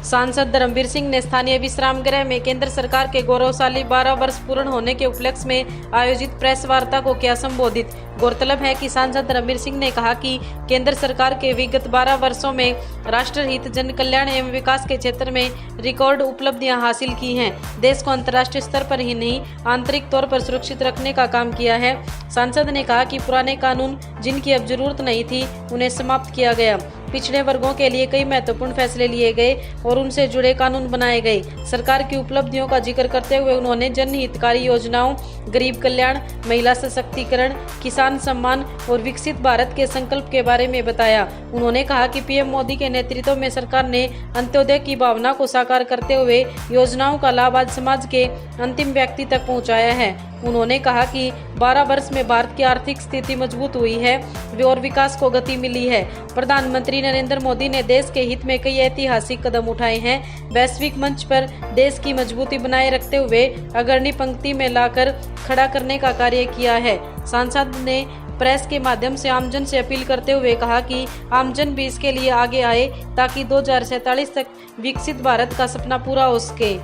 सांसद धर्मवीर सिंह ने स्थानीय विश्राम गृह में केंद्र सरकार के गौरवशाली 12 वर्ष पूर्ण होने के उपलक्ष्य में आयोजित प्रेस वार्ता को किया संबोधित। गौरतलब है कि सांसद धर्मवीर सिंह ने कहा कि केंद्र सरकार के विगत 12 वर्षों में राष्ट्रहित, जन कल्याण एवं विकास के क्षेत्र में रिकॉर्ड उपलब्धियां हासिल की हैं। देश को अंतर्राष्ट्रीय स्तर पर ही नहीं, आंतरिक तौर पर सुरक्षित रखने का काम किया है। सांसद ने कहा कि पुराने कानून जिनकी अब जरूरत नहीं थी, उन्हें समाप्त किया गया। पिछड़े वर्गों के लिए कई महत्वपूर्ण फैसले लिए गए और उनसे जुड़े कानून बनाए गए। सरकार की उपलब्धियों का जिक्र करते हुए उन्होंने जनहितकारी योजनाओं, गरीब कल्याण, महिला सशक्तिकरण, किसान सम्मान और विकसित भारत के संकल्प के बारे में बताया। उन्होंने कहा कि पीएम मोदी के नेतृत्व में सरकार ने अंत्योदय की भावना को साकार करते हुए योजनाओं का लाभ आज समाज के अंतिम व्यक्ति तक पहुंचाया है। उन्होंने कहा कि 12 वर्ष में भारत की आर्थिक स्थिति मजबूत हुई है और विकास को गति मिली है। प्रधानमंत्री नरेंद्र मोदी ने देश के हित में कई ऐतिहासिक कदम उठाए हैं। वैश्विक मंच पर देश की मजबूती बनाए रखते हुए अग्रणी पंक्ति में लाकर खड़ा करने का कार्य किया है। सांसद ने प्रेस के माध्यम से आमजन से अपील करते हुए कहा कि आमजन भी इसके लिए आगे आए ताकि 2047 तक विकसित भारत का सपना पूरा हो सके।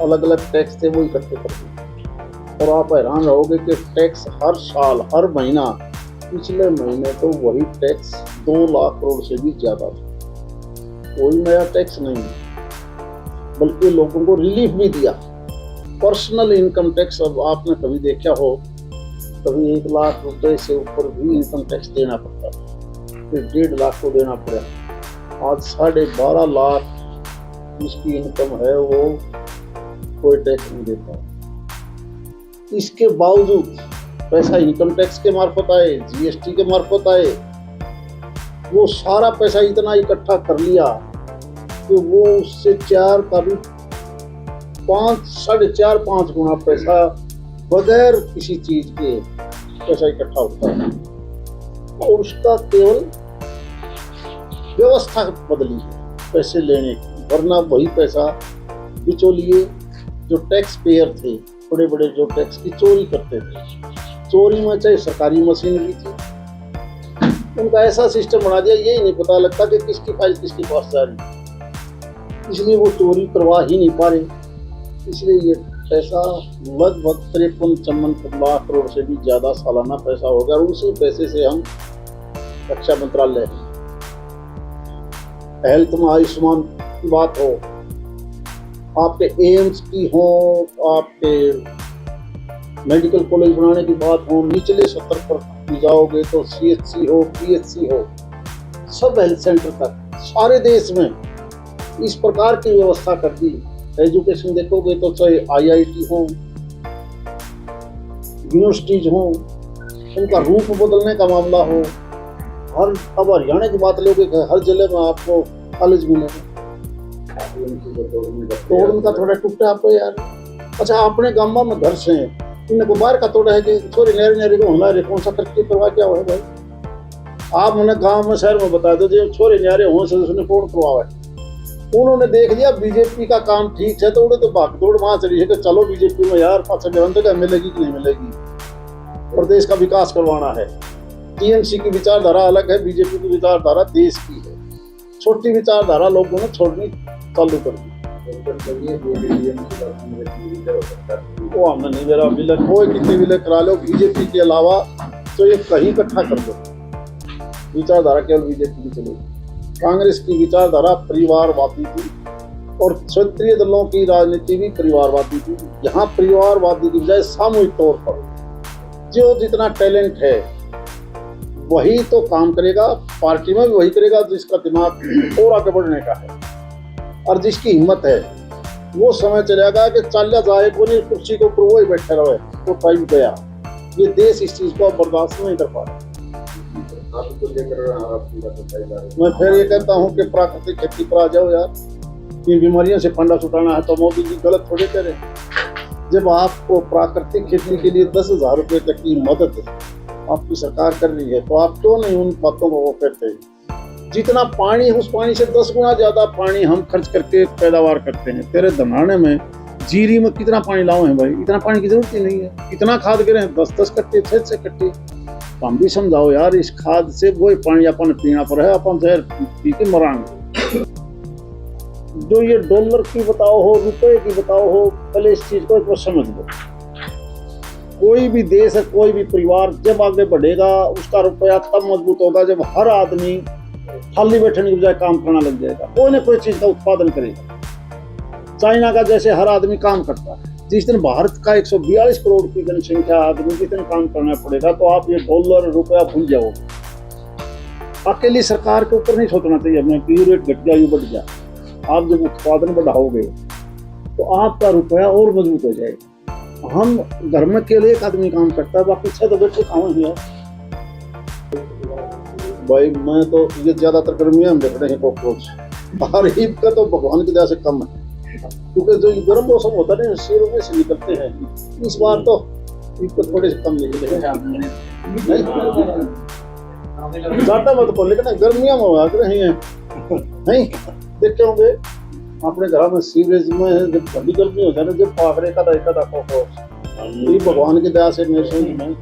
अलग अलग टैक्स थे वो इकट्ठे कर दिए और आप हैरान रहोगे कि टैक्स हर साल, हर महीना, पिछले महीने तो वही टैक्स 2 लाख करोड़ से भी ज्यादा था। कोई नया टैक्स नहीं, बल्कि लोगों को रिलीफ भी दिया। पर्सनल इनकम टैक्स अब आपने कभी देखा हो, कभी 1 लाख रुपए से ऊपर भी इनकम टैक्स देना पड़ता, फिर 1.5 लाख को देना पड़ा। आज 12.5 लाख जिसकी इनकम है वो कोई टैक्स नहीं देता। इसके बावजूद पैसा इनकम टैक्स के मार्फत आए, जीएसटी के मार्फत आए, वो सारा पैसा इतना इकट्ठा कर लिया कि वो उससे 4 का भी 5, 4.5 गुना पैसा बगैर किसी चीज के पैसा इकट्ठा होता है। और उसका केवल व्यवस्था बदली है पैसे लेने की, वरना वही पैसा बिचौलिए जो टैक्स पेयर थे, बड़े बड़े जो टैक्स की चोरी करते थे, चोरी में चाहे सरकारी मशीनरी थी, उनका ऐसा सिस्टम बना दिया, यही नहीं पता लगता कि किसकी फाइल किसके पास जा रही, इसलिए वो चोरी करवा ही नहीं पा रहे। इसलिए ये पैसा लगभग 53-54 लाख करोड़ से भी ज्यादा सालाना पैसा होगा। और उसी पैसे से हम रक्षा मंत्रालय, हेल्थ में आयुष्मान की बात हो, आपके एम्स की हो, आपके मेडिकल कॉलेज बनाने की बात हो, निचले स्तर पर जाओगे तो सीएचसी हो, पीएचसी हो, सब हेल्थ सेंटर तक सारे देश में इस प्रकार की व्यवस्था कर दी। एजुकेशन देखोगे तो चाहे आईआईटी हो, यूनिवर्सिटीज हो, उनका रूप बदलने का मामला हो, अब हरियाणा की बात लोगे हर जिले में आपको कॉलेज मिलेगा, तो उनका थोड़ा टूटा पे यार। अच्छा, अपने गांव में घर से इनको बाहर का तोड़ा है कि छोरी नेरे नेरे को होना रे, कौन सा करके करवा क्या हुआ भाई? आप उन्हें गांव में शहर में बता दो जो छोरे न्यारे हो से उसने कौन करवावा है। उन्होंने देख लिया बीजेपी का काम ठीक है तो उन्हें तो भागदौड़ वहां चली है कि चलो बीजेपी में यार 5 जगह मिलेगी कि नहीं मिलेगी, प्रदेश का विकास करवाना है। टीएमसी की विचारधारा अलग है, बीजेपी की विचारधारा देश की है। छोटी विचारधारा लोगों ने छोड़नी चालू कर दी। वो हमने नहीं मेरा विलय कोई कितने विलय करा लो, बीजेपी के अलावा तो ये कहीं इकट्ठा कर दो, विचारधारा केवल बीजेपी की चलेगी। कांग्रेस की विचारधारा परिवारवादी थी और क्षेत्रीय दलों की राजनीति भी परिवारवादी थी। यहाँ परिवारवादी की बजाय सामूहिक तौर पर जो जितना टैलेंट है वही तो काम करेगा, पार्टी में भी वही करेगा जिसका दिमाग और आगे बढ़ने का है, और जिसकी हिम्मत है वो समय चलेगा कि चल जाए कोई कुर्सी के ऊपर वही बैठे रहे, तो टाइम गया। ये देश इस चीज को बर्दाश्त नहीं कर पा रहा। मैं फिर ये कहता हूँ कि प्राकृतिक खेती पर आ जाओ यार, इन बीमारियों से फंडा छुटाना है तो मोदी जी गलत थोड़े करें। जब आपको प्राकृतिक खेती के लिए 10,000 रुपए तक की मदद आपकी सरकार कर रही है तो आप क्यों नहीं उन बातों को वो करते हैं? जितना पानी है उस पानी से 10 गुना ज्यादा पानी हम खर्च करके पैदावार करते हैं। तेरे धनाने में जीरी में कितना पानी लाओ है भाई, इतना पानी की जरूरत ही नहीं है। कितना खाद गिरे हैं, 10-10 कट्टे, 6 कट्टे। हम भी समझाओ यार, इस खाद से वही पानी अपन पीना पर है, अपन जहर पी के मरांगे। जो ये डॉलर की बताओ हो, रुपए की बताओ हो, पहले इस चीज को एक बार समझ लो। कोई भी देश है, कोई भी परिवार जब आगे बढ़ेगा, उसका रुपया तब मजबूत होगा जब हर आदमी खाली बैठने की बजाय काम करना लग जाएगा, कोई ना कोई चीज का उत्पादन करेगा। चाइना का जैसे हर आदमी काम करता है, जिस दिन भारत का 142 करोड़ की जनसंख्या आदमी जिस दिन काम करना पड़ेगा, तो आप ये डॉलर रुपया भूल जाओ। अकेली सरकार के ऊपर नहीं सोचना चाहिए हमें कि रेट घट गया, यू बढ़ गया। आप जब उत्पादन बढ़ाओगे तो आपका रुपया और मजबूत हो जाएगा। हम घर में केवल एक आदमी काम करता है, बाकी 6 तो बैठे काम है। भाई मैं तो ये ज्यादातर गर्मियां में देख रहे हैं कॉकरोच, ईद का तो भगवान की दया से कम है, क्योंकि जो गर्म मौसम होता है ना, शेरों में से निकलते हैं। इस बार तो ईद को थोड़े से कम निकले हैं, ज्यादा मत बोल, लेकिन गर्मियां में आ रहे हैं। नहीं देखते होंगे अपने घर में सीवरेज में जब बड़ी गर्मी होता है ना, जब पाखरे का कॉकरोच, ये भगवान की दया से मेरे में